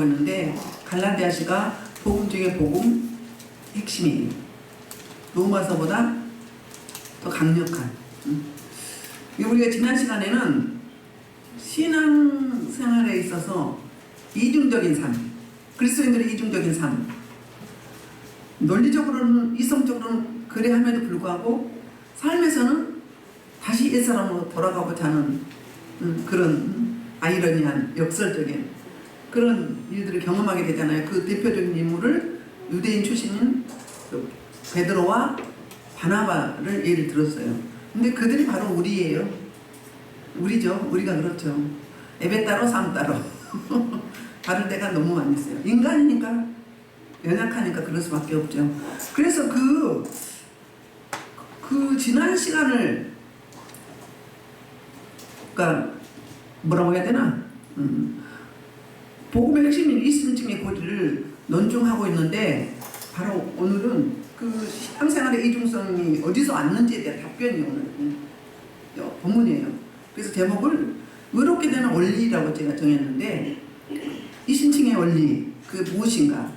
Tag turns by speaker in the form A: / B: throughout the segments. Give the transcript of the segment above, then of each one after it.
A: 있는데 갈라디아시가 복음 중에 복음 핵심이에요. 로마서보다 더 강력한. 우리가 지난 시간에는 신앙생활에 있어서 이중적인 삶, 그리스도인들의 이중적인 삶, 논리적으로는 이성적으로는 그래 함에도 불구하고 삶에서는 다시 옛사람으로 돌아가고자 하는 그런 아이러니한 역설적인 그런 일들을 경험하게 되잖아요. 그 대표적인 인물을 유대인 출신인 베드로와 바나바를 예를 들었어요. 근데 그들이 바로 우리예요. 우리죠. 우리가 그렇죠. 예배 따로 삶 따로 다를 때가 너무 많이 있어요. 인간이니까 연약하니까 그럴 수밖에 없죠. 그래서 그 지난 시간을 그러니까 뭐라고 해야 되나? 복음의 핵심인 이순증의 고리를 논증하고 있는데 바로 오늘은 그 신앙생활의 이중성이 어디서 왔는지에 대한 답변이 오늘 본문이에요. 그래서 제목을 의롭게 되는 원리라고 제가 정했는데 이순증의 원리 그 무엇인가?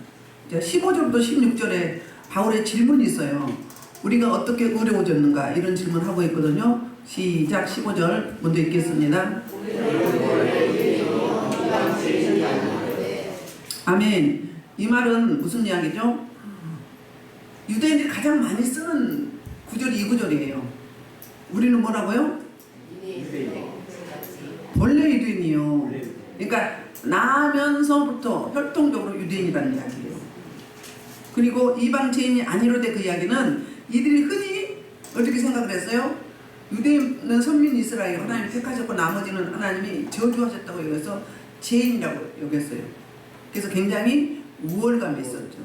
A: 15절부터 16절에 바울의 질문이 있어요. 우리가 어떻게 의로워졌는가 이런 질문을 하고 있거든요. 시작 15절 먼저 읽겠습니다. 아멘. 이 말은 무슨 이야기죠? 유대인들이 가장 많이 쓰는 구절이 이 구절이에요. 우리는 뭐라고요? 본래 유대인이요. 그러니까 나면서부터 혈통적으로 유대인이라는 이야기예요. 그리고 이방 죄인이 아니로 된 그 이야기는 이들이 흔히 어떻게 생각을 했어요? 유대인은 선민 이스라엘 하나님이 택하셨고 나머지는 하나님이 저주하셨다고 여겨서 죄인이라고 여겼어요. 그래서 굉장히 우월감이 있었죠.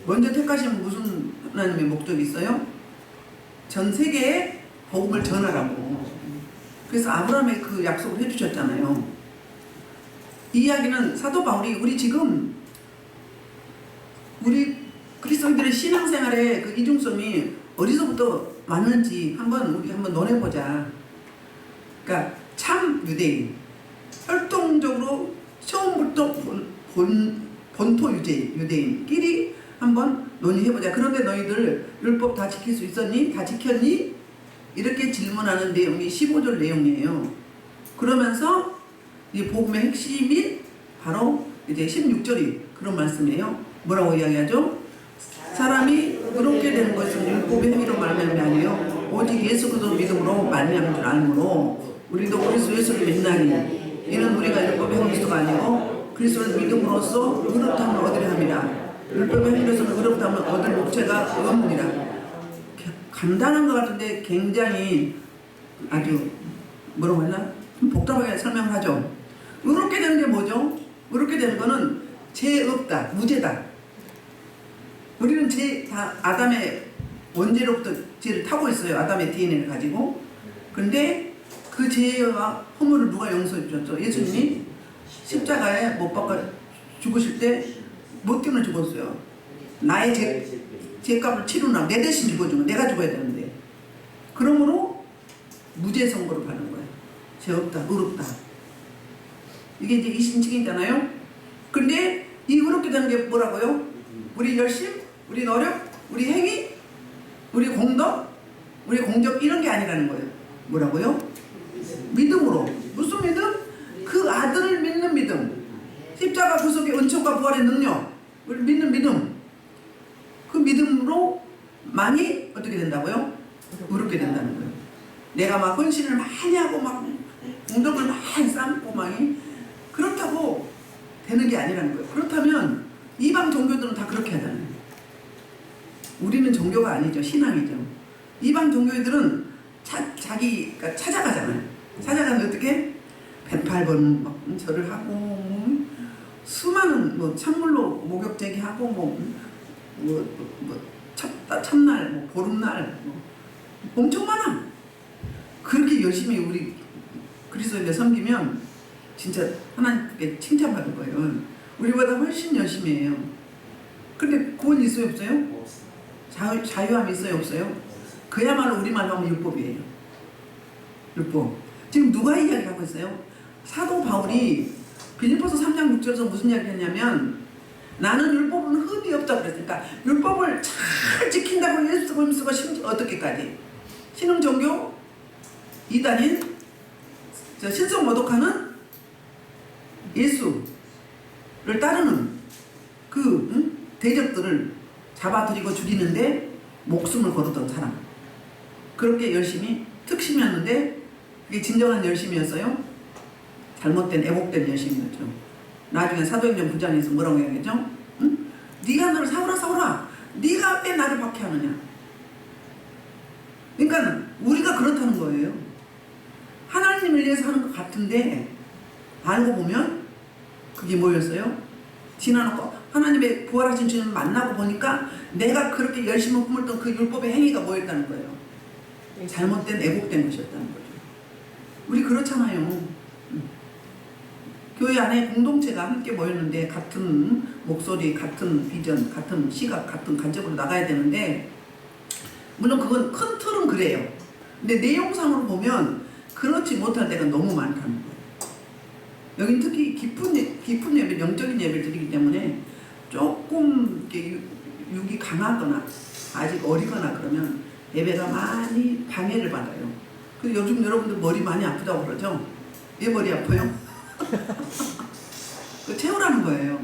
A: 먼저 택하신 무슨 하나님의 목적이 있어요? 전 세계에 복음을 전하라고. 그래서 아브라함의 그 약속을 해주셨잖아요. 이 이야기는 사도 바울이 우리 그리스도인들의 신앙생활의 그 이중성이 어디서부터 왔는지 우리 한번 논해보자. 그러니까 참 유대인, 활동적으로 처음부터 본토 유대인끼리 한번 논의해보자. 그런데 너희들 율법 다 지킬 수 있었니? 다 지켰니? 이렇게 질문하는 내용이 15절 내용이에요. 그러면서 이 복음의 핵심이 바로 이제 16절이 그런 말씀이에요. 뭐라고 이야기하죠? 사람이 의롭게 되는 것은 율법의 행위로 말미암이 아니에요. 오직 예수 그리스도 믿음으로 말미암은 줄 알므로 우리도 그리스도 예수를 믿나니 이는 우리가 율법의 행위가 아니고 그리스도를 믿음으로써 의롭다함을 얻으려 합니다. 율법의 행위로서는 의롭다함을 얻을 목체가 없느니라. 간단한 것 같은데 굉장히 아주 뭐라고 하나? 좀 복잡하게 설명을 하죠. 의롭게 되는 게 뭐죠? 의롭게 되는 거는 죄 없다, 무죄다. 우리는 다 아담의 원죄로부터 죄를 타고 있어요. 아담의 DNA를 가지고. 근데 그 죄와 허물을 누가 용서해 주셨죠? 예수님이 십자가에 못 박아 죽으실 때 못 뛰어 죽었어요. 나의 죄값을 치르나 내 대신 죽어주면 내가 죽어야 되는데. 그러므로 무죄 선고를 받는 거예요. 죄 없다, 의롭다. 이게 이제 이신칭이잖아요. 근데 이 의롭게 되는 게 뭐라고요? 우리 열심, 우리 노력, 우리 행위, 우리 공덕, 우리 공적 이런 게 아니라는 거예요. 뭐라고요? 믿음으로. 무슨 믿음? 그 아들을 믿는 믿음. 십자가 구속의 은총과 부활의 능력. 우리 믿는 믿음. 그 믿음으로 많이 어떻게 된다고요? 의롭게 된다는 거예요. 내가 막 헌신을 많이 하고 막 공덕을 많이 쌓고 막 그렇다고 되는 게 아니라는 거예요. 그렇다면 이방 종교들은 다 그렇게 하잖아요. 우리는 종교가 아니죠. 신앙이죠. 이방 종교들은 자기가 찾아가잖아요. 찾아가서 어떻게? 108번 막 절을 하고 수많은 찬물로 목욕 제기하고 첫날 보름날 엄청 많아. 그렇게 열심히 우리 그리스도인들 섬기면 진짜 하나님께 칭찬받을 거예요. 우리보다 훨씬 열심히 해요. 근데 구원이 있어요 없어요? 자유함이 있어요 없어요? 그야말로 우리말로 하면 율법이에요. 율법. 지금 누가 이야기하고 있어요? 사도 바울이 빌립보서 3장 6절에서 무슨 이야기 했냐면 나는 율법은 흠이 없다 그랬으니까 율법을 잘 지킨다고 예수 보면서 심지어 어떻게까지 신흥 종교 이단인 신성 모독하는 예수를 따르는 그 대적들을 잡아들이고 죽이는데 목숨을 걸었던 사람. 그렇게 열심히 특심이었는데 그게 진정한 열심이었어요? 잘못된 애복된 열심이었죠. 나중에 사도행전 9장에서 뭐라고 얘기하죠? 응? 네가 너를 사오라 네가 왜 나를 박해하느냐. 그러니까 우리가 그렇다는 거예요. 하나님을 위해서 하는 것 같은데 알고 보면 그게 뭐였어요? 지나놓고 하나님의 부활하신 주님을 만나고 보니까 내가 그렇게 열심히 품었던 그 율법의 행위가 뭐였다는 거예요? 잘못된 애국된 것이었다는 거죠. 우리 그렇잖아요. 교회 안에 공동체가 함께 모였는데 같은 목소리, 같은 비전, 같은 시각, 같은 관점으로 나가야 되는데 물론 그건 큰 틀은 그래요. 근데 내용상으로 보면 그렇지 못할 때가 너무 많다는 거예요. 여긴 특히 깊은 예배, 영적인 예배를 드리기 때문에 조금 이렇게 육이 강하거나 아직 어리거나 그러면 예배가 많이 방해를 받아요. 그리고 요즘 여러분들 머리 많이 아프다고 그러죠? 왜 머리 아파요? 그 채우라는 거예요.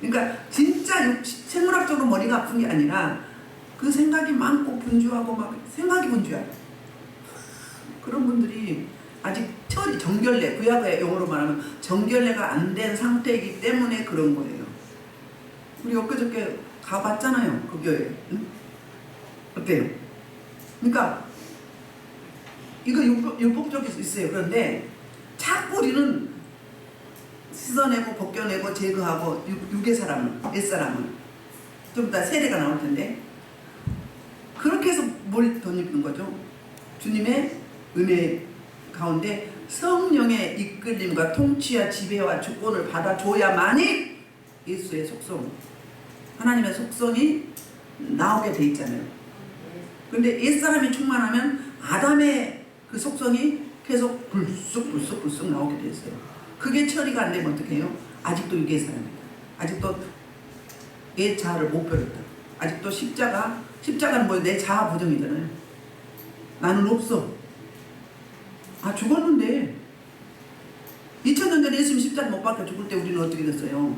A: 그러니까 진짜 생물학적으로 머리가 아픈 게 아니라 그 생각이 많고 분주하고 막 생각이 분주해요. 그런 분들이 아직 처리, 정결례, 구약의 용어로 말하면 정결례가 안 된 상태이기 때문에 그런 거예요. 우리 엊그저께 가봤잖아요. 그 교회. 응? 어때요? 그러니까 이거 율법적일 수 있어요. 그런데 자꾸 우리는 씻어내고 벗겨내고 제거하고 육의 사람을, 옛사람을 좀 이따 세례가 나올 텐데 그렇게 해서 뭘 덧입는 거죠? 주님의 은혜 가운데 성령의 이끌림과 통치와 지배와 주권을 받아줘야만이 예수의 속성, 하나님의 속성이 나오게 돼 있잖아요. 그런데 옛사람이 충만하면 아담의 그 속성이 계속 불쑥 나오게 돼 있어요. 그게 처리가 안 되면 어떻게 해요? 아직도 육의 사람이다. 아직도 옛 자아를 못 버렸다. 아직도 십자가는 뭐 내 자아 부정이잖아요. 나는 없어. 아, 죽었는데 2000년 전에 예수님 십자가 못 박혀 죽을 때 우리는 어떻게 됐어요?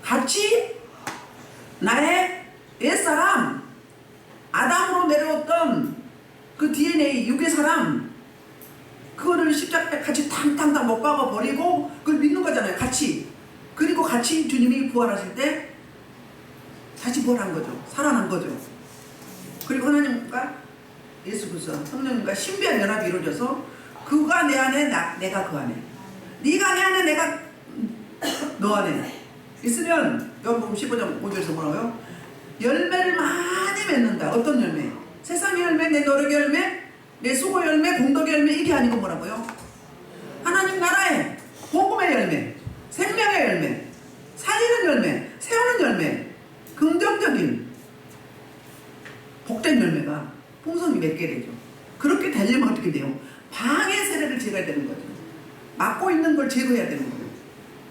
A: 같이 나의 옛사람 아담으로 내려왔던 그 DNA 육의 사람 그거를 십자가에 같이 탕탕탕 못 박아 버리고 그걸 믿는 거잖아요. 같이. 그리고 같이 주님이 부활하실 때 다시 부활한 거죠. 살아난 거죠. 그리고 하나님과 예수 그리스도 성령님과 신비한 연합이 이루어져서 그가 내 안에 내가 그 안에 네가 내 안에 내가 너 안에 있으면 요한복음 15장 5절에서 뭐라고요? 열매를 많이 맺는다. 어떤 열매? 세상의 열매, 내 노력의 열매, 내 수고 열매, 공덕의 열매. 이게 아니고 뭐라고요? 하나님 나라의 복음의 열매, 생명의 열매, 살리는 열매, 세우는 열매, 긍정적인 복된 열매가 풍성히 맺게 되죠. 그렇게 되려면 어떻게 돼요? 방해 세력을 제거해야 되는 거죠. 막고 있는 걸 제거해야 되는 거예요.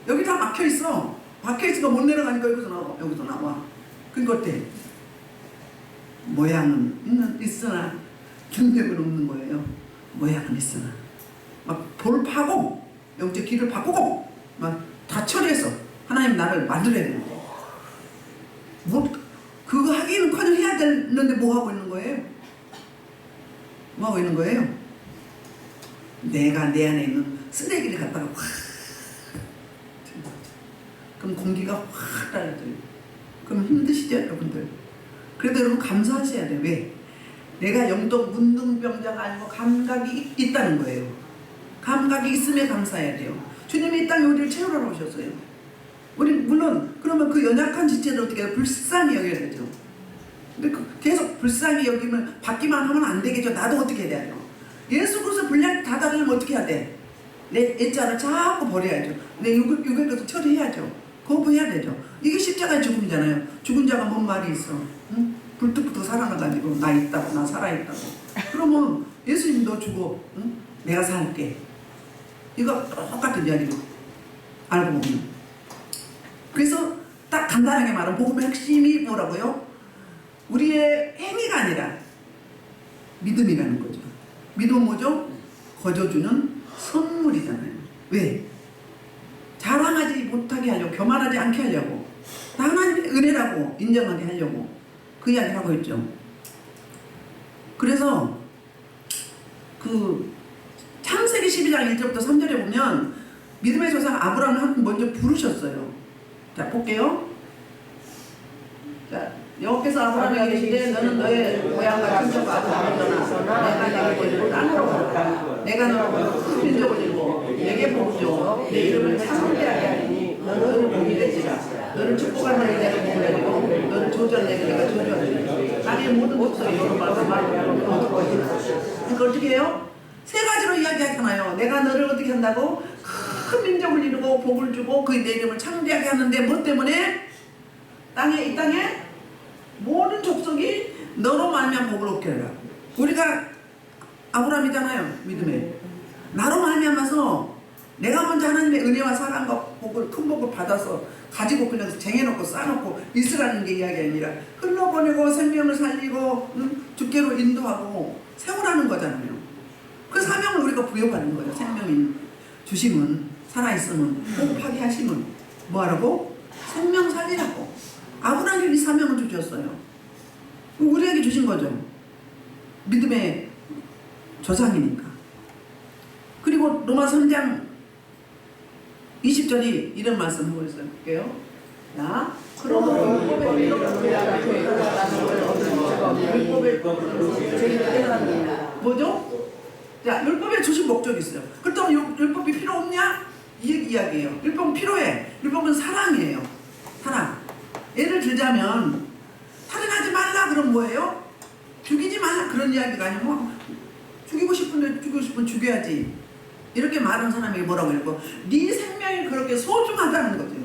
A: 여기 다 막혀있어. 막혀있으니까 못 내려가니까 여기서 나와. 여기서 나와. 그러니까 어때? 모양은 있으나 능력은 없는 거예요. 모양은 있으나 막 돌 파고 영적 길을 바꾸고 막 다 처리해서 하나님 나를 만들어야 되는 거예요. 뭐 그거 하기는커녕 해야 되는데 뭐 하고 있는 거예요? 뭐 하고 있는 거예요? 내가 내 안에 있는 쓰레기를 갖다가 확 그럼 공기가 확 달라져요. 그럼 힘드시죠 여러분들? 그래도 여러분 감사하셔야 돼요. 왜? 내가 영적 문둥병자가 아니고 감각이 있다는 거예요. 감각이 있음에 감사해야 돼요. 주님이 이 땅에 우리를 채우러 오셨어요. 우리 물론 그러면 그 연약한 지체를 어떻게 해요? 불쌍히 여겨야 되죠. 근데 계속 불쌍히 여기면 받기만 하면 안 되겠죠. 나도 어떻게 해야 돼요? 예수 그리스도 분량 다 다르려면 어떻게 해야 돼? 내 옛자를 자꾸 버려야죠. 내 육의 것을 처리해야죠. 거부해야 되죠. 이게 십자가의 죽음이잖아요. 죽은 자가 뭔 말이 있어? 응? 불뚝불뚝 살아나가지고 나 있다고 나 살아있다고. 그러면 예수님 너 죽어. 응? 내가 살게. 이거 똑같은 이야기로 알고 보면. 그래서 딱 간단하게 말하면 복음의 핵심이 뭐라고요? 우리의 행위가 아니라 믿음이라는 거죠. 믿음은 뭐죠? 거저주는 선물이잖아요. 왜? 자랑하지 못하게 하려고, 교만하지 않게 하려고, 하나님의 은혜라고 인정하게 하려고 그 이야기를 하고 있죠. 그래서 그 창세기 12장 1절부터 3절에 보면 믿음의 조상 아브라함을 먼저 부르셨어요. 자, 볼게요. 자, 여호와께서 아브라함에게 이르시되 너는 너의 고향과 친척과 아버지를 떠나 내가 너를 보이고 땅으로 가라. 내가 너를 큰 민족을 이루고 내게 복을 주어 내 이름을 창대하게 하리니 너는 복이 되리라. 너를 축복하는 내가 복을 내리고 너를 조전내게 내가 조주하리니 땅의 모든 목소리 너를 말하고 얻을 것이다. 그러니까 어떻게 해요? 세 가지로 이야기하잖아요. 내가 너를 어떻게 한다고? 큰 민족을 이루고 복을 주고 그 내 이름을 창대하게 하는데 뭐 때문에? 이 땅에 모든 족속이 너로 말미암아 복을 얻게 하라. 우리가 아브라함이잖아요. 믿음에 나로 말미암아서 내가 먼저 하나님의 은혜와 사랑과 복을 큰 복을 받아서 가지고 그냥 쟁여놓고 쌓아놓고 있으라는 게 이야기 아니라 흘러보내고 생명을 살리고 주께로 인도하고 세우라는 거잖아요. 그 사명을 우리가 부여받는 거예요. 생명인 주심은 살아있음은 호흡하게 하심은 뭐하라고? 생명 살리라고. 아브라함이 이 사명을 주셨어요. 우리에게 주신 거죠. 믿음의 조상이니까. 그리고 로마 3장 20절이 이런 말씀 하고 있어요. 볼게요. 자, 그러므로 율법의 뭐죠? 자, 율법에 주신 목적이 있어요. 그렇다면 율법이 필요 없냐? 이 이야기예요. 율법은 필요해. 율법은 사랑이에요. 사랑. 예를 들자면 살인하지 말라 그럼 뭐예요? 죽이지 말라 그런 이야기가 아니고 죽이고 싶으면 죽여야지. 이렇게 말하는 사람에게 뭐라고 했고 네 생명이 그렇게 소중하다는 거죠.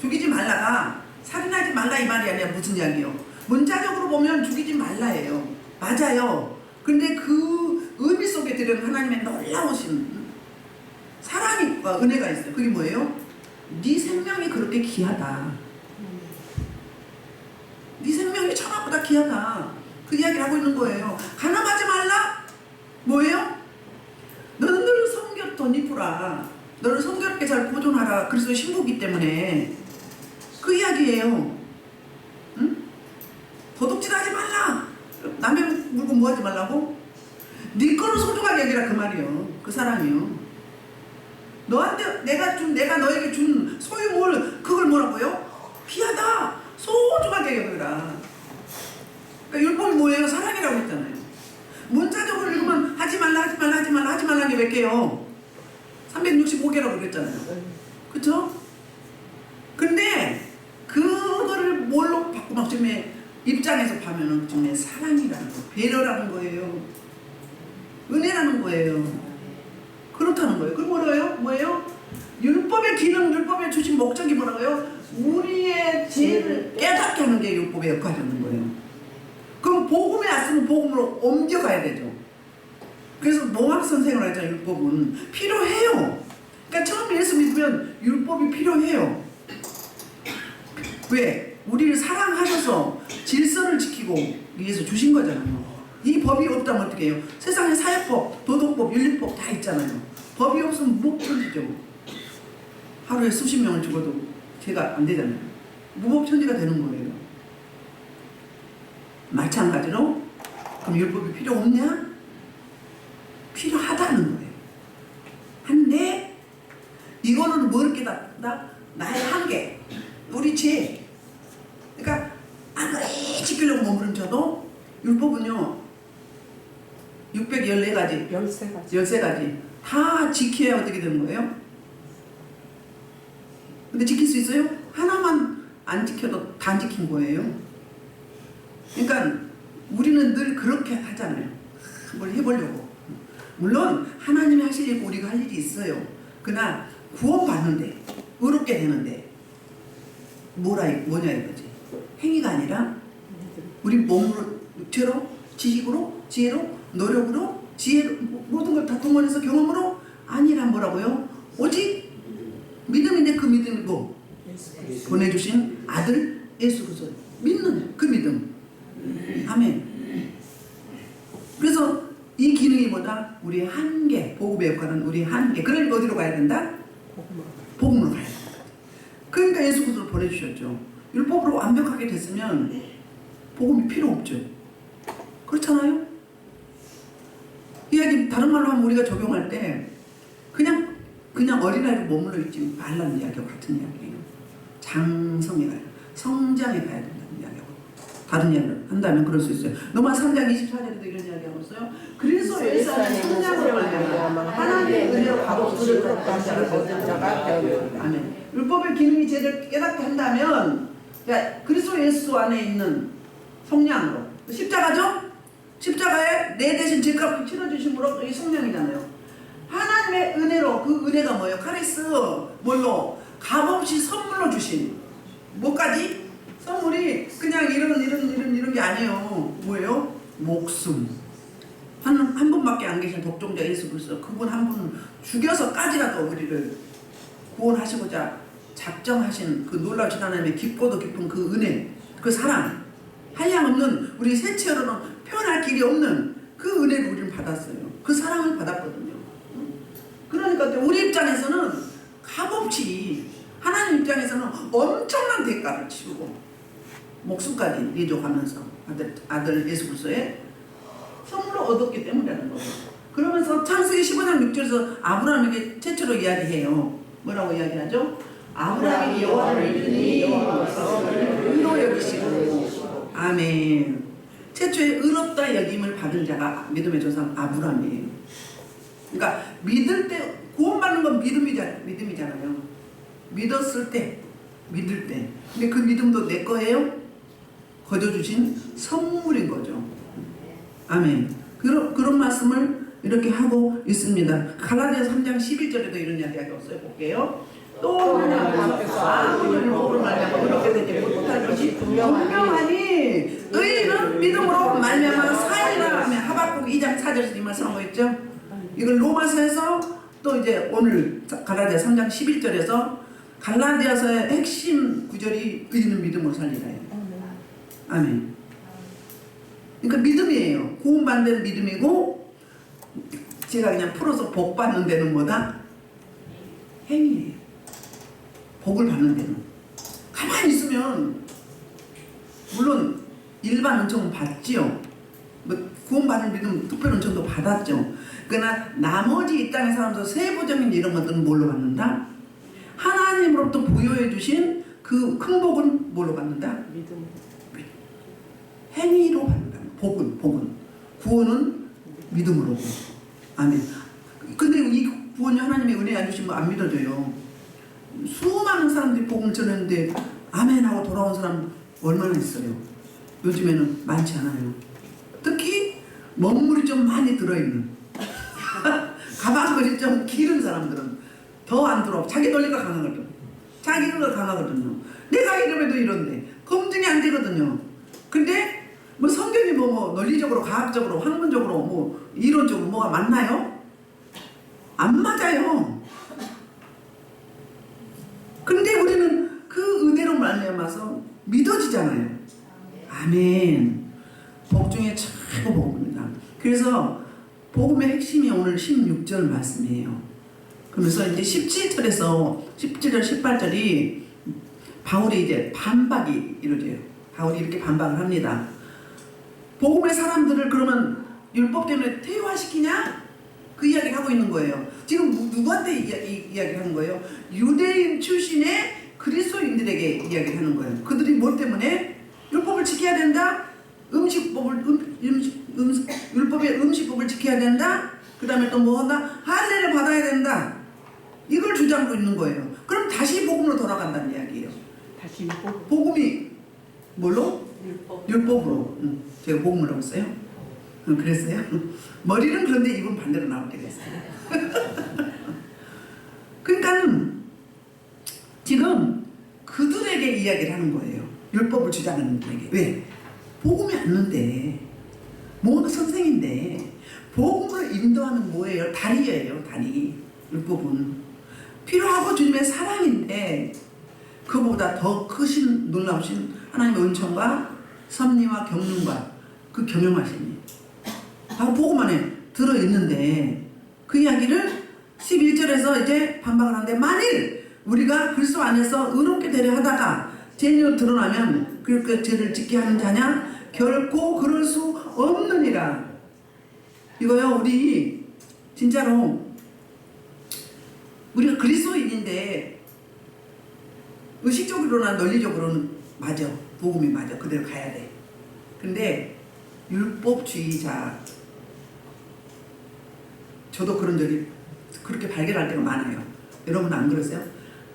A: 죽이지 말라가 살인하지 말라 이 말이 아니라 무슨 이야기예요? 문자적으로 보면 죽이지 말라예요. 맞아요. 근데 그 의미 속에 들은 하나님의 놀라우신 사랑과 은혜가 있어요. 그게 뭐예요? 네 생명이 그렇게 귀하다. 네 생명이 천하보다 귀하다. 그 이야기를 하고 있는 거예요. 가늠하지 말라? 뭐예요? 너는 너를 성결토니프라. 너를 성결하게 잘 보존하라. 그리스도의 신부이기 때문에 그 이야기예요. 응? 도둑질하지 말라. 남의 물건 뭐 하지 말라고? 네 거를 소중하게 여기라 그 말이요. 그 사랑이요. 너한테 내가 너에게 준 소유물 그걸 뭐라고요? 귀하다. 소중하게 여기라. 그러니까 율법이 뭐예요? 사랑이라고 했잖아요. 문자적으로 읽으면 하지 말라 게 몇 개요? 365개라고 그랬잖아요. 그쵸? 근데 그거를 뭘로 바꾸면 지금의 입장에서 보면은 지금의 사랑이라는 거, 배려라는 거예요. 은혜라는 거예요. 그렇다는 거예요. 그럼 뭐예요? 율법의 기능, 율법에 주신 목적이 뭐라고요? 우리의 죄를 깨닫게 하는 게 율법의 역할이라는 거예요. 그럼 복음에 왔으면 복음으로 옮겨가야 되죠. 그래서 노학 선생을 하잖아요. 율법은 필요해요. 그러니까 처음 예수 믿으면 율법이 필요해요. 왜? 우리를 사랑하셔서 질서를 지키고 위해서 주신 거잖아요. 이 법이 없다면 어떻게 해요? 세상에 사회법, 도덕법, 윤리법 다 있잖아요. 법이 없으면 무법천지죠. 하루에 수십 명을 죽어도 죄가 안 되잖아요. 무법천지가 되는 거예요. 마찬가지로 그럼 율법이 필요 없냐? 필요하다는 거예요. 한데 이거는 뭘 깨닫다? 나의 한계, 우리 죄. 그러니까 아무리 지키려고 머무른쳐도 율법은요 614가지 13가지 다 지켜야 어떻게 되는 거예요? 근데 지킬 수 있어요? 하나만 안 지켜도 다 안 지킨 거예요. 그러니까 우리는 늘 그렇게 하잖아요. 뭘 해보려고. 물론 하나님이 하실 일 우리가 할 일이 있어요. 그러나 구원받는데 의롭게 되는데 뭐냐 이거지. 행위가 아니라 우리 몸으로 육체로 지식으로 지혜로 노력으로 지혜로 모든 걸 다 동원해서 경험으로 아니란 뭐라고요? 오직 믿음인데 그 믿음이 뭐? 보내주신 아들 예수 그리스도 믿는 그 믿음. 아멘. 그래서 이 기능이 뭐다? 우리의 한계, 복음의 역할은 우리의 한계. 그러니까 어디로 가야 된다? 복음으로 가야 된다. 그러니까 예수 그리스도를 보내주셨죠. 율법으로 완벽하게 됐으면 복음이 필요 없죠. 그렇잖아요? 이야기 다른 말로 하면 우리가 적용할 때 그냥 어린아이로 머물러 있지 말라는 이야기와 같은 이야기예요. 장성에 가야 성장에 가야 된다는 이야기하고 다른 이야기를 한다면 그럴 수 있어요. 로마 3장 24절에도 이런 이야기하고 있어요. 그래서 예수 안에 성장으로 말미암아 하나님의 은혜로 값없이 거룩한 자를 얻은 자가 되었느니라. 아멘. 율법의 기능이 제대로 깨닫게 한다면 그리스도 예수 안에 있는 성량으로 십자가죠? 십자가에 내 대신 죄값을 치러주심으로 이 성령이잖아요. 하나님의 은혜로 그 은혜가 뭐예요? 카리스 뭘로? 값없이 선물로 주신 뭐까지? 선물이 그냥 이런 게 아니에요. 뭐예요? 목숨. 한 분밖에 안 계신 독종자 예수 그리스도 그분 한 분 죽여서까지라도 우리를 구원하시고자 작정하신 그 놀라우신 하나님의 깊고도 깊은 그 은혜, 그 사랑, 한량없는 우리 세체로는 표현할 길이 없는 그 은혜를 우리는 받았어요. 그 사랑을 받았거든요. 그러니까 우리 입장에서는 값없이 하나님 입장에서는 엄청난 대가를 치르고 목숨까지 내줘가면서 아들 예수 그리스도의 선물로 얻었기 때문이라는 거예요. 그러면서 창세기 15장 6절에서 아브라함에게 최초로 이야기해요. 뭐라고 이야기하죠? 아브라함이 여호와를 믿으니 여호와께서 그를 의로 여기시고 아멘. 최초의 의롭다 여김을 받은 자가 믿음의 조상 아브라함이에요. 그러니까 믿을 때 구원받는 건 믿음이잖아요. 믿었을 때, 믿을 때. 근데 그 믿음도 내 거예요? 거저 주신 선물인 거죠. 아멘. 그런 말씀을 이렇게 하고 있습니다. 갈라디아서 3장 11절에도 이런 이야기가 없어요. 볼게요. 또 하나님께서 아무리 율법으로 말미암아 그렇게 되지 못할 것이 분명하니 의인은 믿음으로 말미암아 사이라 하면 하박국 2장 4절에서 이 말씀하고 있죠. 이걸 로마서에서 또 이제 오늘 갈라디아 3장 11절에서 갈라디아서의 핵심 구절이 의인은 믿음으로 살리라예요. 아멘. 그러니까 믿음이에요. 구원받는 데는 믿음이고 제가 그냥 풀어서 복 받는 데는 뭐다? 행위예요. 복을 받는 데는 가만히 있으면 물론 일반 은총은 받지요. 뭐 구원받은 믿음 특별 은총도 받았죠. 그러나 나머지 이 땅의 사람들 세부적인 이런 것들은 뭘로 받는다? 하나님으로부터 부여해 주신 그 큰 복은 뭘로 받는다? 믿음. 행위로 받는다. 복은 구원은 믿음으로. 아멘. 근데 이 구원이 하나님의 은혜 안 주시면 안 믿어져요. 수많은 사람들이 복음을 전했는데 아멘 하고 돌아온 사람 얼마나 있어요. 요즘에는 많지 않아요. 특히 먹물이 좀 많이 들어있는 가방거리 좀 길은 사람들은 더 안 들어. 자기 논리가 강하거든. 자기가 강하거든요. 내가 이름에도 이런데 검증이 안 되거든요. 근데 뭐 성경이 뭐 논리적으로 과학적으로 학문적으로 뭐 이론적으로 뭐가 맞나요? 안 맞아요. 근데 우리는 그 은혜로 말미암아서 믿어지잖아요. 아멘. 복 중에 최고 복입니다. 그래서 복음의 핵심이 오늘 16절 말씀이에요. 그러면서 이제 17절에서 17절 18절이 바울이 이제 반박이 이루어져요. 바울이 이렇게 반박을 합니다. 복음의 사람들을 그러면 율법 때문에 퇴화시키냐? 그 이야기를 하고 있는 거예요. 지금 누구한테 이야기를 하는 거예요? 유대인 출신의 그리스도인들에게 이야기를 하는 거예요. 그들이 뭐 때문에? 율법을 지켜야 된다? 율법의 음식법을 지켜야 된다? 그 다음에 또 뭐 한다? 할례를 받아야 된다. 이걸 주장하고 있는 거예요. 그럼 다시 복음으로 돌아간다는 이야기예요.
B: 다시 율법.
A: 복음이 뭘로? 율법으로. 제가 복음을 하고 있어요. 그랬어요? 머리는 그런데 입은 반대로 나오게 됐어요. 그러니까 지금 그들에게 이야기를 하는 거예요. 율법을 주장하는 분에게. 왜? 복음이 없는데 뭐가 선생인데 복음을 인도하는 뭐예요? 다리예요. 다리. 율법은 필요하고 주님의 사랑인데 그보다 더 크신 놀라우신 하나님의 은총과 섭리와 경륜과 그 경영하심이 바로 복음 안에 들어있는데 그 이야기를 11절에서 이제 반박을 하는데 만일 우리가 그리스도 안에서 의롭게 되려 하다가 죄인으로 드러나면 그렇게 죄를 짓게 하는 자냐? 결코 그럴 수 없느니라. 이거요, 우리 진짜로 우리가 그리스도인인데 의식적으로나 논리적으로는 맞아. 복음이 맞아. 그대로 가야 돼. 근데 율법주의자, 저도 그런 적이 그렇게 발견할 때가 많아요. 여러분 안 그러세요?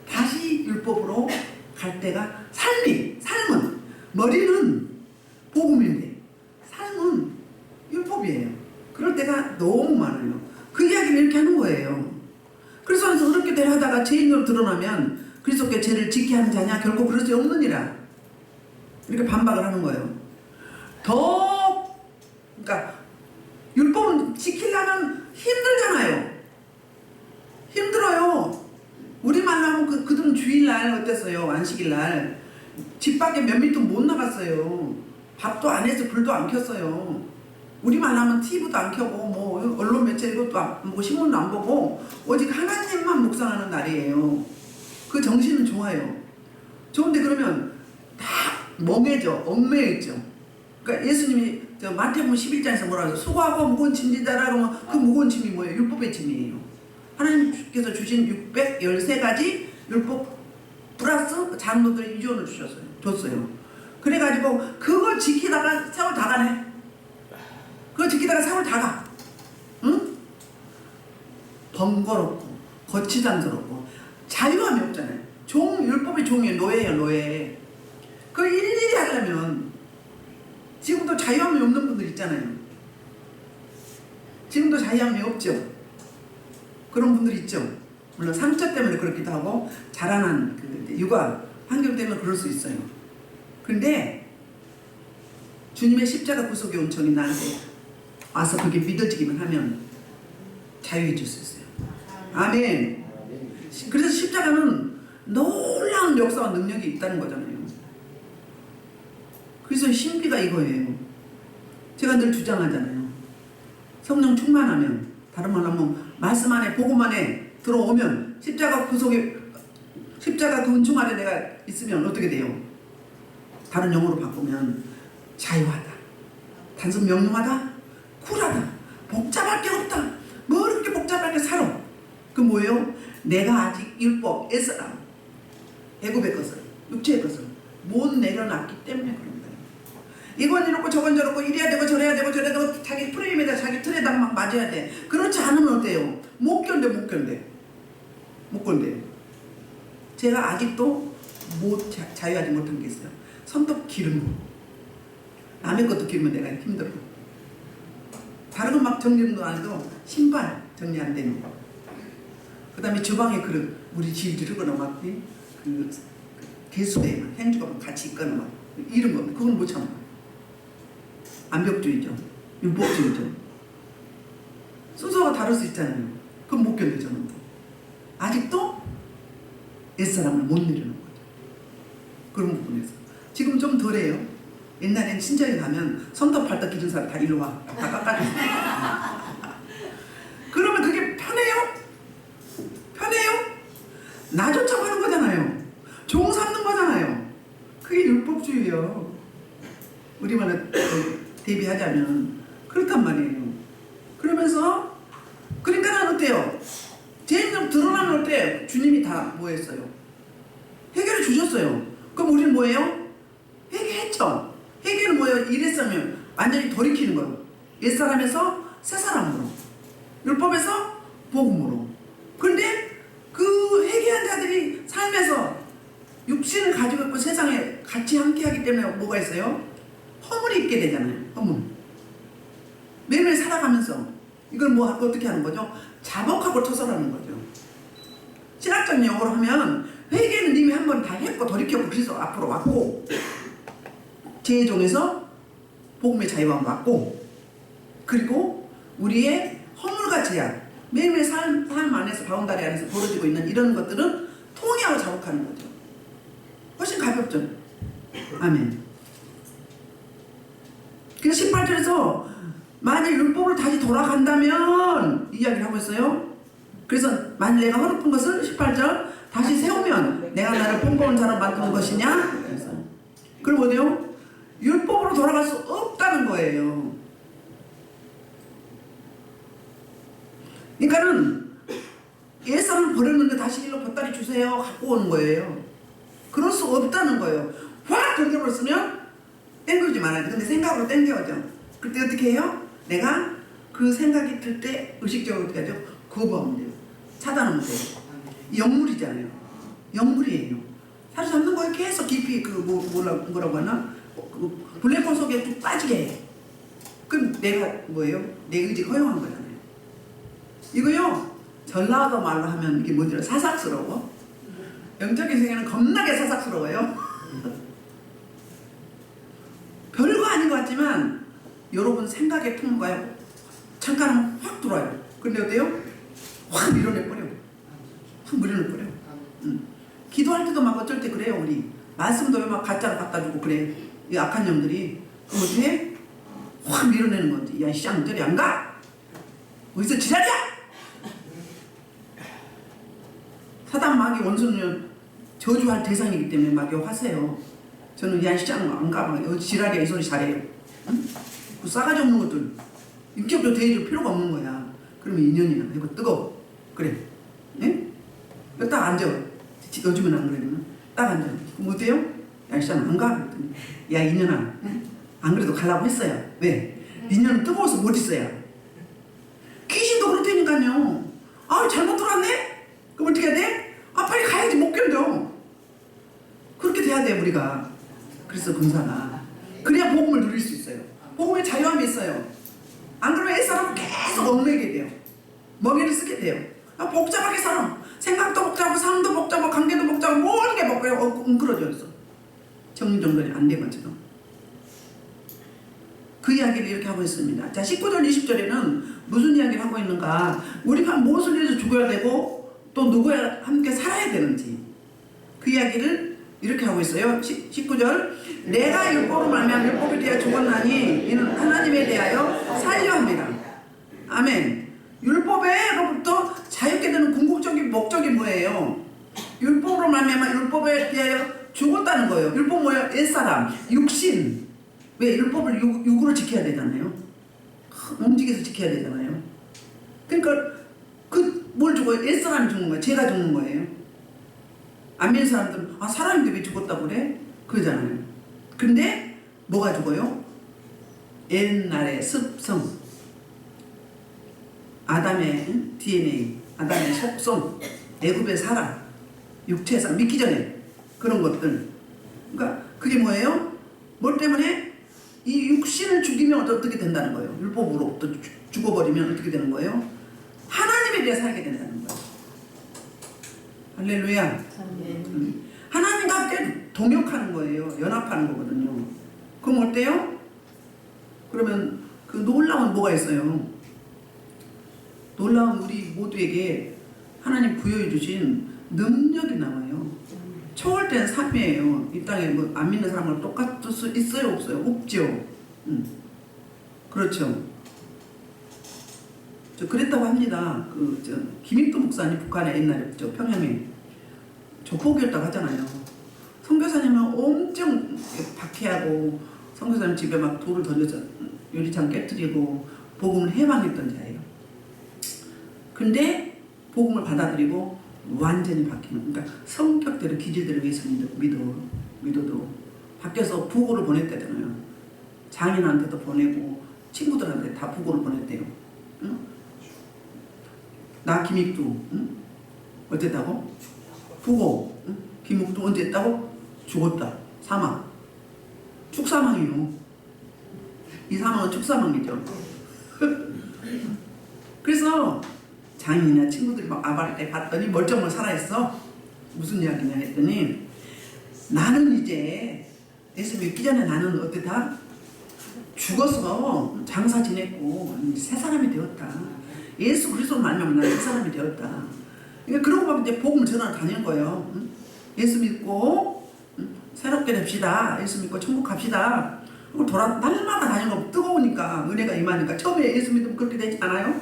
A: 다시 율법으로 갈 때가 삶은 머리는 복음인데 삶은 율법이에요. 그럴 때가 너무 많아요. 그 이야기를 이렇게 하는 거예요. 그리스도 안에서 어렵게 되려 하다가 죄인으로 드러나면 그리스도께 죄를 짓게 하는 자냐? 결코 그럴 수 없느니라. 이렇게 반박을 하는 거예요. 그러니까 율법은 지키려면 힘들잖아요. 힘들어요. 우리만 하면 그들은 주일날 어땠어요? 안식일날 집 밖에 몇 미터 못 나갔어요. 밥도 안 해서 불도 안 켰어요. 우리만 하면 TV도 안 켜고 뭐 언론 매체 이것도 안 보고 신문도 안 보고 오직 하나님만 묵상하는 날이에요. 그 정신은 좋아요. 좋은데 그러면 다 멍해져, 얽매여있죠. 그러니까 예수님이 마태복음 11장에서 뭐라 하죠? 수고하고 무거운 짐지다라 그러면 그 무거운 짐이 뭐예요? 율법의 짐이에요. 하나님께서 주신 613가지 율법 플러스 장로들의 유전을 줬어요. 그래가지고 그거 지키다가 세월 다 가네. 그거 지키다가 세월 다 가. 응? 번거롭고 거치장스럽고 자유함이 없잖아요. 율법의 종이에요. 노예예요. 노예. 그걸 일일이 하려면 지금도 자유함이 없는 분들 있잖아요. 지금도 자유함이 없죠. 그런 분들 있죠. 물론 상처 때문에 그렇기도 하고 자라난 그 육아 환경 때문에 그럴 수 있어요. 그런데 주님의 십자가 구속의 은총이 나한테 와서 그게 믿어지기만 하면 자유해 줄 수 있어요. 아멘. 그래서 십자가는 놀라운 역사와 능력이 있다는 거잖아요. 그래서 신비가 이거예요. 제가 늘 주장하잖아요. 성령 충만하면, 다른 말로 하면 말씀 안에 복음 안에 들어오면 십자가 그 은총 안에 내가 있으면 어떻게 돼요? 다른 영어로 바꾸면 자유하다, 단순 명령하다, 쿨하다, 복잡할 게 없다. 뭐 이렇게 복잡하게 살아. 그 뭐예요? 내가 아직 율법, 에스라, 애굽의 것을, 육체의 것을 못 내려놨기 때문에 그런 거예요. 이건 이렇고 저건 저렇고 이래야 되고 저래야 되고 저래야 되고 자기 프레임에다 자기 틀에다 막 맞아야 돼. 그렇지 않으면 어때요? 못 견뎌요. 제가 아직도 자유하지 못한 게 있어요. 손톱 기르는 거. 남의 것도 기르면 내가 힘들어. 다른 거 막 정리도 안 해도 신발 정리 안 되는 거. 그 다음에 주방에 그릇 물이 질질 흐르거나 막 그 개수대 행주가 같이 있거나 막 이런 거 그건 못 참아. 완벽주의죠. 율법주의죠. 순서가 다를 수 있잖아요. 그건 못 견뎌 저는. 아직도 옛사람을 못 내려는 거죠. 그런 부분에서 지금 좀 덜해요. 옛날엔 친정에 가면 손톱 팔딱 기른 사람 다 일로 와. 다 깎아줘. 그러면 그게 편해요? 나조차 하는 거잖아요. 종 삼는 거잖아요. 그게 율법주의예요. 우리말로 대비하자면 그렇단 말이에요. 그러면서 그러니까는 어때요? 죄인으로 드러나면 어때? 주님이 다 뭐 했어요? 해결해 주셨어요. 그럼 우리는 뭐예요? 회개했죠. 회개는 뭐예요? 이랬으면 완전히 돌이키는 거예요. 옛사람에서 새사람으로, 율법에서 복음으로. 그런데 그 회개한 자들이 삶에서 육신을 가지고 있고 세상에 같이 함께하기 때문에 뭐가 있어요? 허물이 있게 되잖아요. 허물. 매일매일 살아가면서 이걸 뭐 어떻게 하는 거죠? 자복하고 처설하는 거죠. 신학적 용어로 하면 회개는 이미 한 번 다 했고 돌이켰고 그래서 앞으로 왔고 죄의 종에서 복음의 자유함 왔고 그리고 우리의 허물과 죄악 매일매일 삶 안에서 바운다리 안에서 벌어지고 있는 이런 것들은 통해하고 자복하는 거죠. 훨씬 가볍죠. 아멘. 그래서 18절에서 만일 율법으로 다시 돌아간다면 이야기를 하고 있어요. 그래서 만일 내가 허락한 것을 18절 다시 세우면 내가 나를 번거로운 자로 만드는 것이냐? 그래서 그럼 어때요? 율법으로 돌아갈 수 없다는 거예요. 그러니까는 옛사람을 버렸는데 다시 일로 보따리 주세요 갖고 오는 거예요. 그럴 수 없다는 거예요. 확 던져버렸으면 땡겨오지 말아야 돼. 근데 생각으로 땡겨오죠. 그때 어떻게 해요? 내가 그 생각이 들 때 의식적으로 어떻게 하죠? 거부하면 돼요. 차단하면 돼요. 영물이잖아요. 영물이에요. 사실 잡는 거에 계속 깊이 뭐라고 하나? 그 블랙홀 속에 쭉 빠지게 해요. 그럼 내가 뭐예요? 내 의지가 허용한 거잖아요. 이거요, 전라도 말로 하면 이게 뭐더라? 사삭스러워. 영적인 세계는 겁나게 사삭스러워요. 별거 아닌 것 같지만 여러분 생각의 통과에 잠깐 확 들어와요. 근데 어때요? 확 밀어내버려. 확 밀어내버려. 기도할 때도 막 어쩔 때 그래요. 우리 말씀도 막 가짜로 갖다 주고 그래. 이 악한 놈들이. 그럼 어떻게? 확 밀어내는 거지. 야, 쌍 저리 안 가? 어디서 지랄이야? 사단 마귀 원수는 저주할 대상이기 때문에 마귀 화세요. 저는 야, 쌍 안 가? 어디 지랄이야? 이 소리 잘해요. 응? 그 싸가지 없는 것들 인격적으로 대해줄 필요가 없는 거야. 그러면 인연이야. 이거 뜨거워. 그래. 예? 딱 앉아. 요즘은 안 그러면 딱 앉아. 그럼 어때요? 야, 쌍 안 가? 그랬더니 야, 인연아. 응? 안 그래도 가려고 했어요. 왜? 인연은 뜨거워서 못 있어요. 귀신도 그렇다니까요. 아, 잘못 들어왔네? 그럼 어떻게 해야 돼? 아, 빨리 가야지. 못 견뎌. 그렇게 돼야 돼, 우리가. 그래서 금사가 그래야 복음을 누릴 수 있어요. 복음에 자유함이 있어요. 안 그러면 옛사람은 계속 얽매게 돼요. 멍에를 쓰게 돼요. 아, 복잡하게 살아. 생각도 복잡하고 삶도 복잡하고 관계도 복잡하고 모든 게 복잡하고 엉클어져. 정리정돈이 안 된 것처럼. 그 이야기를 이렇게 하고 있습니다. 자, 19절 20절에는 무슨 이야기를 하고 있는가? 우리가 무엇을 위해서 죽어야 되고 또 누구와 함께 살아야 되는지 그 이야기를 이렇게 하고 있어요. 19절 내가 율법으로 말미암아 율법에 대하여 죽었나니 이는 하나님에 대하여 살려 합니다. 아멘. 율법에로부터 자유케 되는 궁극적인 목적이 뭐예요? 율법으로 말미암아 율법에 대하여 죽었다는 거예요. 율법 뭐예요? 옛사람, 육신. 왜? 율법을 육으로 지켜야 되잖아요. 움직여서 지켜야 되잖아요. 그러니까 뭘 죽어요? 옛사람이 죽는 거예요. 죄가 죽는 거예요. 안 믿는 사람들은 아, 사람인데 왜 죽었다고 그래? 그러잖아요. 근데 뭐가 죽어요? 옛날의 습성, 아담의 DNA, 아담의 속성, 애굽의 사람, 육체의 사람, 믿기 전에 그런 것들. 그러니까 그게 뭐예요? 뭘 때문에? 이 육신을 죽이면 어떻게 된다는 거예요? 율법으로 죽어버리면 어떻게 되는 거예요? 하나님에 대해 살게 된다는 거예요. 할렐루야. 하나님과 함께 동역하는 거예요. 연합하는 거거든요. 그럼 어때요? 그러면 그 놀라운 뭐가 있어요? 놀라운 우리 모두에게 하나님 부여해 주신 능력이 나와요. 초월된 삶이에요. 이 땅에 뭐 안 믿는 사람과 똑같을 수 있어요? 없어요? 없죠. 그렇죠. 저 그랬다고 합니다. 김익도 목사님 북한에 옛날에 평양에 조폭이었다고 하잖아요. 선교사님은 엄청 박해하고 선교사님 집에 막 돌을 던져서 유리창 깨뜨리고 복음을 해방했던 자예요. 근데 복음을 받아들이고 완전히 바뀌는, 그러니까 성격대로 기질대로 위해서 믿어도 바뀌어서 부고를 보냈다잖아요. 장인한테도 보내고 친구들한테 다 부고를 보냈대요. 응? 나 김익두 어땠다고? 부고. 응? 김익두 언제 했다고? 죽었다. 사망. 축사망이요. 이 사망은 축사망이죠. 그래서 장인이나 친구들이 막 아바를 때 봤더니 멀쩡히 살아있어. 무슨 이야기냐 했더니 나는 이제 예수 믿기 전에 나는 어땠다? 죽어서 장사 지냈고 새 사람이 되었다. 예수 그리스도 말미암아 나는 그 사람이 되었다. 그러니까 그러고 보면 이제 복음을 전하러 다니는 거예요. 응? 예수 믿고 새롭게 됩시다. 예수 믿고 천국 갑시다. 그리고 날마다 다니는 거 뜨거우니까 은혜가 임하니까 처음에 예수 믿으면 그렇게 되지 않아요?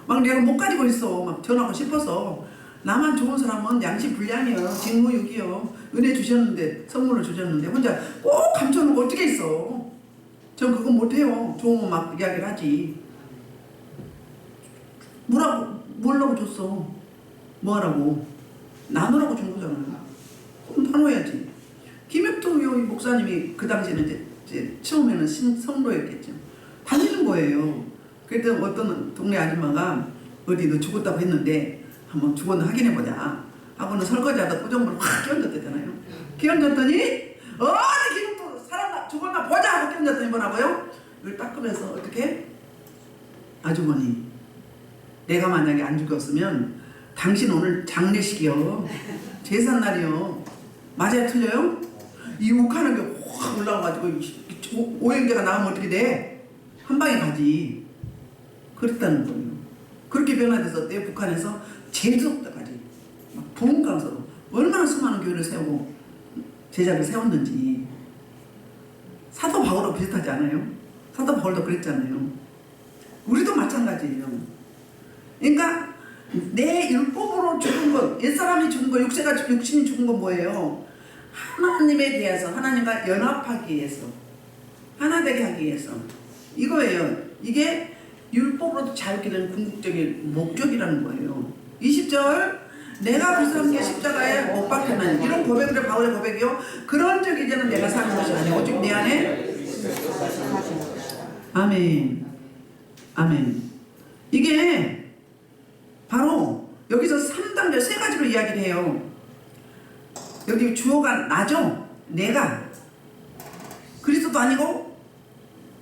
A: 막 내가 못 가지고 있어. 막 전하고 싶어서. 나만 좋은 사람은 양심 불량이요. 직무유기요. 은혜 주셨는데 선물을 주셨는데 혼자 꼭 감춰놓고 어떻게 있어. 전 그거 못해요. 좋은 거 막 이야기를 하지. 뭐라고 줬어. 뭐하라고. 나누라고 준 거잖아요. 그럼 나눠야지. 김혁동 목사님이 그 당시에는 이제 처음에는 성도였겠죠. 다니는 거예요. 그랬더니 어떤 동네 아줌마가 어디 너 죽었다고 했는데 한번 죽었나 확인해보자 하고는 설거지하다 꾸정물을 확 끼얹었대잖아요. 끼얹었더니 김혁동 살았나 죽었나 보자 하고 끼얹었더니 뭐라고요? 이걸 닦으면서 어떻게? 아주머니 내가 만약에 안 죽었으면 당신 오늘 장례식이요. 제삿날이요. 맞아요? 틀려요? 이 욱하는 게 확 올라와가지고 오행제가 나오면 어떻게 돼? 한 방에 가지. 그랬다는 거예요. 그렇게 변화돼서 때 북한에서 제주도까지 부흥 강사로 얼마나 수많은 교회를 세우고 제자를 세웠는지. 사도 바울하고 비슷하지 않아요? 사도 바울도 그랬잖아요. 우리도 마찬가지예요. 그러니까 내 율법으로 죽은 것, 옛사람이 죽은 것, 육신이 죽은 건 뭐예요? 하나님에 대해서 하나님과 연합하기 위해서, 하나 되게 하기 위해서 이거예요. 이게 율법으로도 자유케 되는 궁극적인 목적이라는 거예요. 20절 내가 그리스도와 함께 십자가에 못 박혔나니 이런 고백을 바울의 고백이요. 그런 적 이제는 내가 사는 것이 아니야. 오직 내 안에 아멘. 아멘. 이게 바로 여기서 3단계 세 가지로 이야기를 해요. 여기 주어가 나죠. 내가 그리스도도 아니고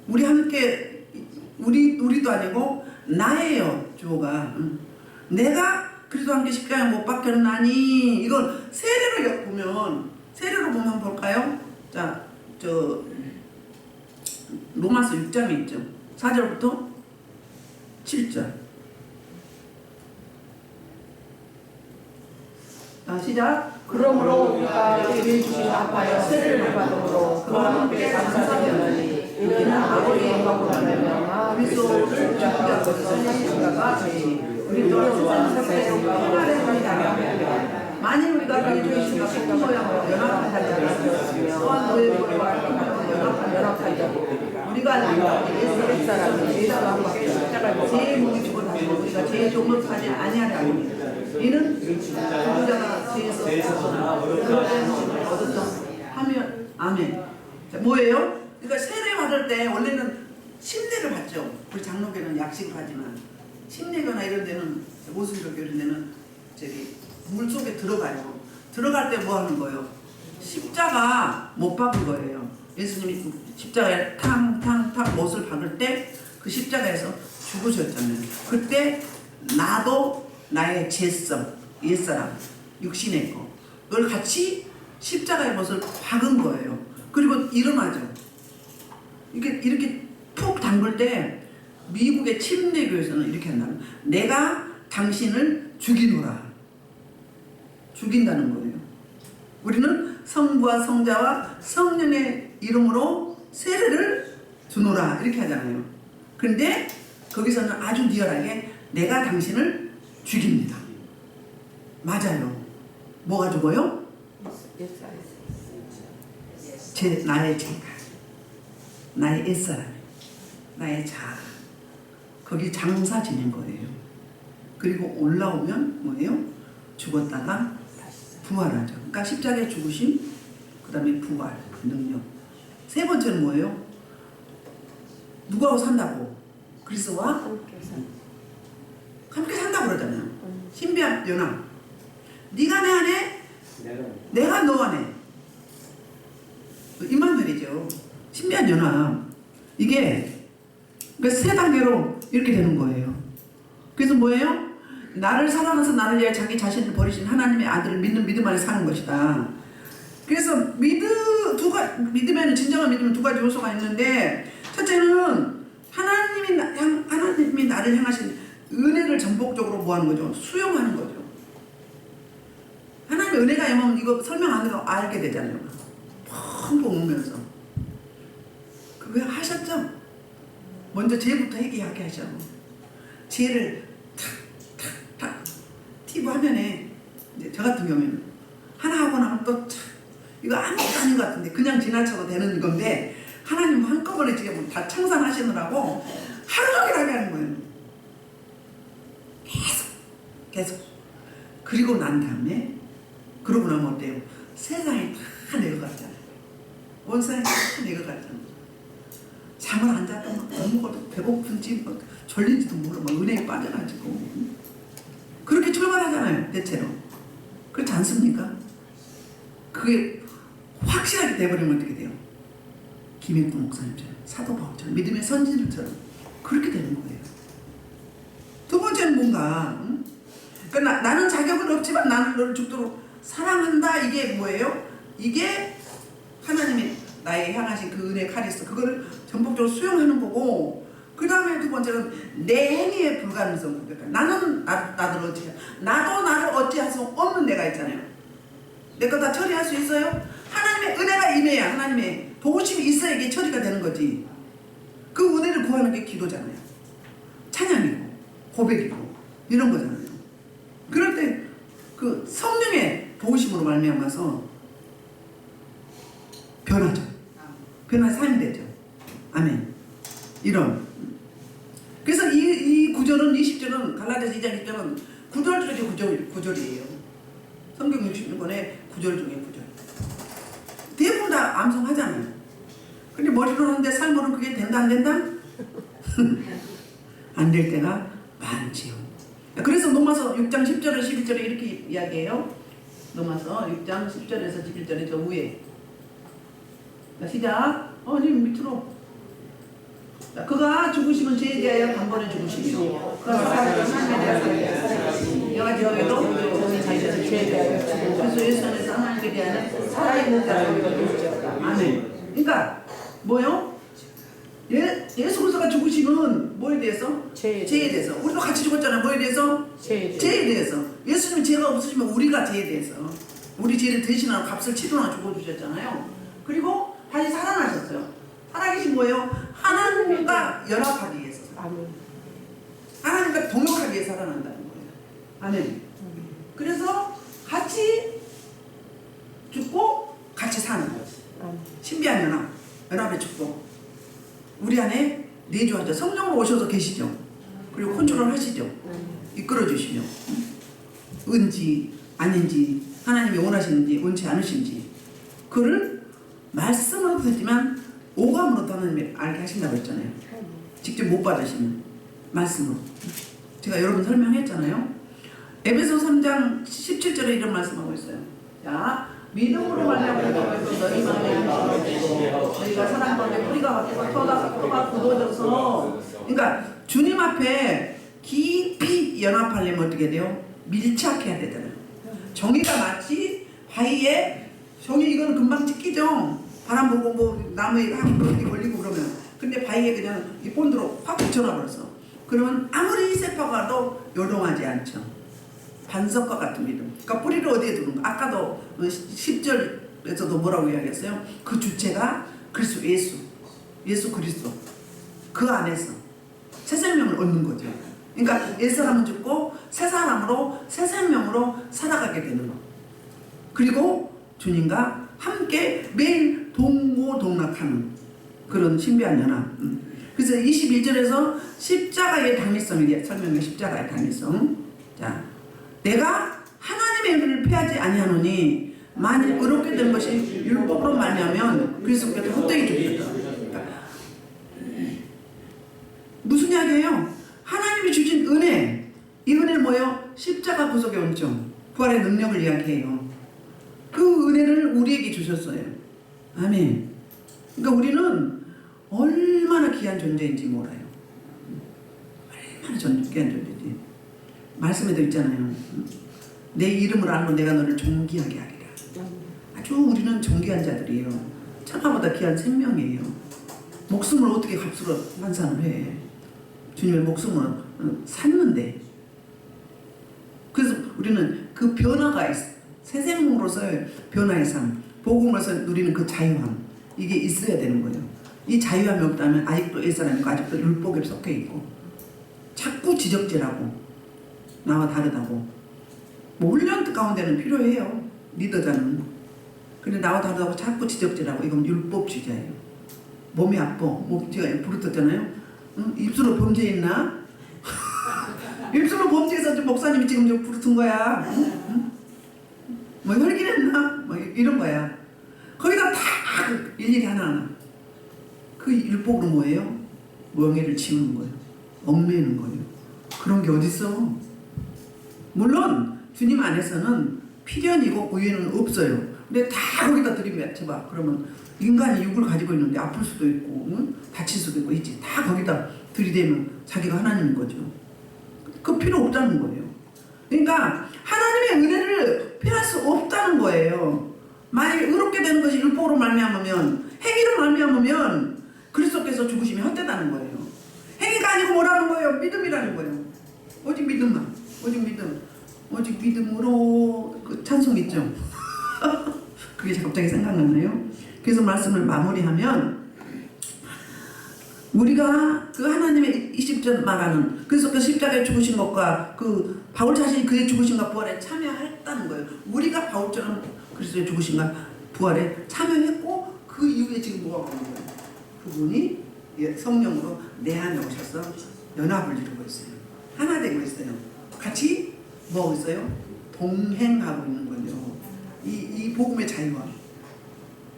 A: 우리 함께 우리도 아니고 나예요. 주어가 내가 그리스도와 함께 십자가에 못 박혔나니 이건 세례로 보면 볼까요? 자, 로마서 6장에 있죠. 4절부터 7절. 시작.
B: 그러므로 우리가 죄를 주신 아파여 세례를 받음으로 그와 함께 감사하였느니 이는 아버지의 영광으로 하며
A: 그리스도를 죽이자 선하시다가 우리도 세상의 영광을 하리라. 만일 우리가 그의 죄이신가 속은 모양으로 연합하지 않았으며 또한 너의 머리와 연합하자. 우리가 아니라 옛 사람이 예수와 함께 십자가에 제 몸이 죽어 다니고 우리가 제 종을 하지 아니하리니 이는 누구자가 죄에서 얻었던 하면 아멘. 자, 뭐예요? 그러니까 세례 받을 때 원래는 침례를 받죠. 우리 장로교는 약식을 하지만 침례교나 이런 데는 모순교교 이런 데는 저기 물 속에 들어가요. 들어갈 때 뭐 하는 거예요? 십자가 못 박은 거예요. 예수님이 십자가에 탕탕탕 못을 박을 때 그 십자가에서 죽으셨잖아요. 그때 나도 나의 죄성, 옛사람, 육신의 거 그걸 같이 십자가의 못을 박은 거예요. 그리고 일어나죠. 이렇게 푹 담글 때 미국의 침례교에서는 이렇게 한다는 내가 당신을 죽이노라. 죽인다는 거예요. 우리는 성부와 성자와 성령의 이름으로 세례를 주노라 이렇게 하잖아요. 그런데 거기서는 아주 리얼하게 내가 당신을 죽입니다. 맞아요. 뭐가 죽어요? 나의 죄가, 나의 옛사람, 나의 자아. 거기 장사 지낸 거예요. 그리고 올라오면 뭐예요? 죽었다가 부활하죠. 그러니까 십자가의 죽으심, 그 다음에 부활, 능력. 세 번째는 뭐예요? 누구하고 산다고? 그리스도와 함께 산다고 그러잖아요. 신비한 연합. 네가 내 안에, 내가 너 안에. 임마누엘이죠. 신비한 연합. 이게 세 단계로 이렇게 되는 거예요. 그래서 뭐예요? 나를 사랑해서 나를 위해 자기 자신을 버리신 하나님의 아들을 믿는 믿음 안에 사는 것이다. 그래서 믿음에는 진정한 믿음은 두 가지 요소가 있는데 첫째는 하나님이 나를 향하신 은혜를 전폭적으로 뭐 하는 거죠? 수용하는 거죠. 하나님의 은혜가 임하면 이거 설명 안 해도 알게 되잖아요. 펑펑 오면서. 그거 하셨죠? 먼저 죄부터 회개하게 하셔. 죄를 탁탁탁 TV 화면에 이제 저 같은 경우에는 하나 하고 나면 또 이거 아무것도 아닌 것 같은데 그냥 지나쳐도 되는 건데 하나님 한꺼번에 지금 다 청산하시느라고 하루 종일 하게 하는 거예요. 계속. 그리고 난 다음에 그러고 나면 어때요? 세상이 다 내려갔잖아요. 온 세상이 다 내려갔잖아요. 잠을 안 잤던 막 아무것도 배고픈지 막 졸린지도 모르고 막 은혜에 빠져가지고 그렇게 출발하잖아요. 대체로. 그렇지 않습니까? 그게 확실하게 돼버리면 어떻게 돼요? 김익구 목사님처럼 사도 바울처럼 믿음의 선진들처럼 그렇게 되는 거예요. 두 번째는 뭔가 그러니까 나는 자격은 없지만 나는 너를 죽도록 사랑한다. 이게 뭐예요? 이게 하나님이 나에게 향하신 그 은혜 카리스 그거를 전폭적으로 수용하는 거고 그 다음에 두 번째는 내 행위의 불가능성 고백하는 나는 나를 어찌해 나도 나를 어찌할 수 없는 내가 있잖아요. 내 거 다 처리할 수 있어요? 하나님의 은혜가 임해야 하나님의 도우심이 있어야 이게 처리가 되는 거지. 그 은혜를 구하는 게 기도잖아요. 찬양이고 고백이고 이런 거잖아요. 그럴 때 그 성령의 도우심으로 말미암아서 변하죠. 변한 삶이 되죠. 아멘. 이런. 그래서 이 구절은 20절은 갈라디아서 2장 1절은 구절 중에 구절이에요. 성경 66권의 구절 중에 구절. 대부분 다 암송하잖아요. 근데 머리로 하는데 삶으로는 그게 된다 안 된다? 안 될 때가 많지요. 그래서 로마서 6장 10절에 11절에 이렇게 이야기해요. 로마서 6장 10절에서 11절에 저 위에. 자, 시작. 님 밑으로. 자, 그가 죽으시면 죄에 대하여 단번에 죽으시며 그가 살아서 하나님에 대하여 여가 지역에도 죄에 대하여 그래서 예수 안에서 하나님에 대하여 살아있는 자라고 되었다. 아멘. 그러니까 뭐요? 예수 그리스도가 죽으시면 뭐에 대해서? 죄에 대해서. 우리도 같이 죽었잖아요. 뭐에 대해서? 죄에 대해서. 예수님이 죄가 없으시면 우리가 죄에 대해서. 우리 죄를 대신하는 값을 치르나 죽어주셨잖아요. 그리고 다시 살아나셨어요. 살아계신 거예요. 하나님과 연합하기 위해서. 아멘. 하나님과 동역하기 위해 살아난다는 거예요. 아멘. 그래서 같이 죽고 같이 사는 거지. 신비한 연합. 연합의 축복. 우리 안에 내주하죠. 성령으로 오셔서 계시죠. 그리고 컨트롤 하시죠. 이끌어 주시며 은지 아닌지 하나님이 원하시는지 원치 않으신지 그를 말씀으로도 했지만 오감으로도 하나님이 알게 하신다고 했잖아요. 직접 못 받으시는 말씀으로. 제가 여러분 설명했잖아요. 에베소 3장 17절에 이런 말씀하고 있어요. 자, 믿음으로 말미암아 너희 마음에 너희가 사랑 가운데 뿌리가 박혀서 터가 굳어져서 그러니까 주님 앞에 깊이 연합하려면 어떻게 돼요? 밀착해야 되잖아요. 종이가 마치 바위에 종이 이거는 금방 찢기죠. 바람 불고 뭐 나무에 이렇게 걸리고 그러면 근데 바위에 그냥 이 본드로 확 붙여놔버렸어. 그러면 아무리 세파가도 요동하지 않죠. 반석과 같은 믿음. 그러니까 뿌리를 어디에 두는 거? 아까도 10절에서도 뭐라고 이야기했어요? 그 주체가 그리스도 예수 그리스도 그 안에서 새 생명을 얻는 거죠. 그러니까 옛 사람은 죽고 새 사람으로 새 생명으로 살아가게 되는 거. 그리고 주님과 함께 매일 동고동락하는 그런 신비한 연합. 그래서 21절에서 십자가의 당위성에 설명해. 십자가의 당위성. 자, 내가 하나님의 은혜를 패하지 아니하노니 만일 의롭게 된 것이 율법으로 말미암으면 그리스도께서 헛되이 죽겠다. 무슨 이야기예요? 하나님이 주신 은혜. 이 은혜는 뭐예요? 십자가 구속의 온정, 부활의 능력을 이야기해요. 그 은혜를 우리에게 주셨어요. 아멘. 그러니까 우리는 얼마나 귀한 존재인지 몰라요. 얼마나 귀한 존재인지. 말씀에도 있잖아요. 내 이름을 알고 내가 너를 존귀하게 하리라. 아주 우리는 존귀한 자들이에요. 천하보다 귀한 생명이에요. 목숨을 어떻게 값으로 환산을 해. 주님의 목숨은 샀는데. 그래서 우리는 그 변화가 있어. 새 생명으로서의 변화의 삶, 복음으로서 누리는 그 자유함, 이게 있어야 되는 거예요. 이 자유함이 없다면 아직도 옛사람이 있고 아직도 율법에 섞여 있고 자꾸 지적질하고 나와 다르다고. 뭐 훈련 가운데는 필요해요. 리더자는. 근데 나와 다르다고 자꾸 지적질하고 이건 율법주의자예요. 몸이 아파. 목지가 부르짖잖아요. 응? 입술로 범죄했나? 입술로 범죄해서 목사님이 지금 좀 부르튼 거야. 응? 뭐 혈기냈나? 뭐 이런 거야. 거기다 다 일일이 하나하나. 그 율법으로 뭐예요? 명예를 치우는 거예요. 얽매이는 거예요. 그런 게 어딨어? 물론 주님 안에서는 필연이고 우연은 없어요. 근데 다 거기다 들이맺혀봐. 그러면 인간이 육을 가지고 있는데 아플 수도 있고 응? 다칠 수도 있고 있지. 다 거기다 들이대면 자기가 하나님인 거죠. 그 필요 없다는 거예요. 그러니까 하나님의 은혜를 피할 수 없다는 거예요. 만약에 의롭게 되는 것이 율법으로 말미암으면, 행위로 말미암으면 그리스도께서 죽으심이 헛되다는 거예요. 행위가 아니고 뭐라는 거예요? 믿음이라는 거예요. 오직 믿음만. 오직 믿음. 오직 믿음으로. 그 찬송 있죠? 그게 갑자기 생각났네요. 그래서 말씀을 마무리하면 우리가 그 하나님의 20절 말하는, 그래서 그 십자가에 죽으신 것과 그 바울 자신이 그의 죽으신과 부활에 참여했다는 거예요. 우리가 바울처럼 그리스도의 죽으신과 부활에 참여했고 그 이후에 지금 뭐가 오는 거예요? 그분이 성령으로 내 안에 오셔서 연합을 이루고 있어요. 하나 되고 있어요. 같이 뭐 하고 있어요? 동행하고 있는 거죠. 이 복음의 자유와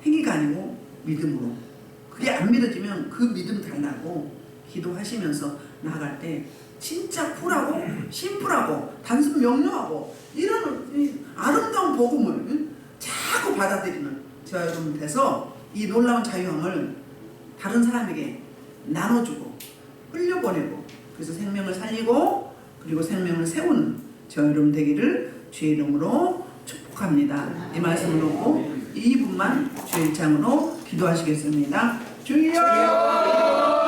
A: 행위가 아니고 믿음으로. 그게 안 믿어지면 그 믿음 달라고 기도하시면서 나아갈 때 진짜 쿨하고 심플하고 단순 명료하고 이런 아름다운 복음을 자꾸 받아들이는 저와 여러분 돼서 이 놀라운 자유함을 다른 사람에게 나눠주고 흘려보내고 그래서 생명을 살리고 그리고 생명을 세우는 저와 여러분 되기를 주의 이름으로 축복합니다. 이 말씀을 놓고 2분만 주의 일창으로 기도하시겠습니다. 주여!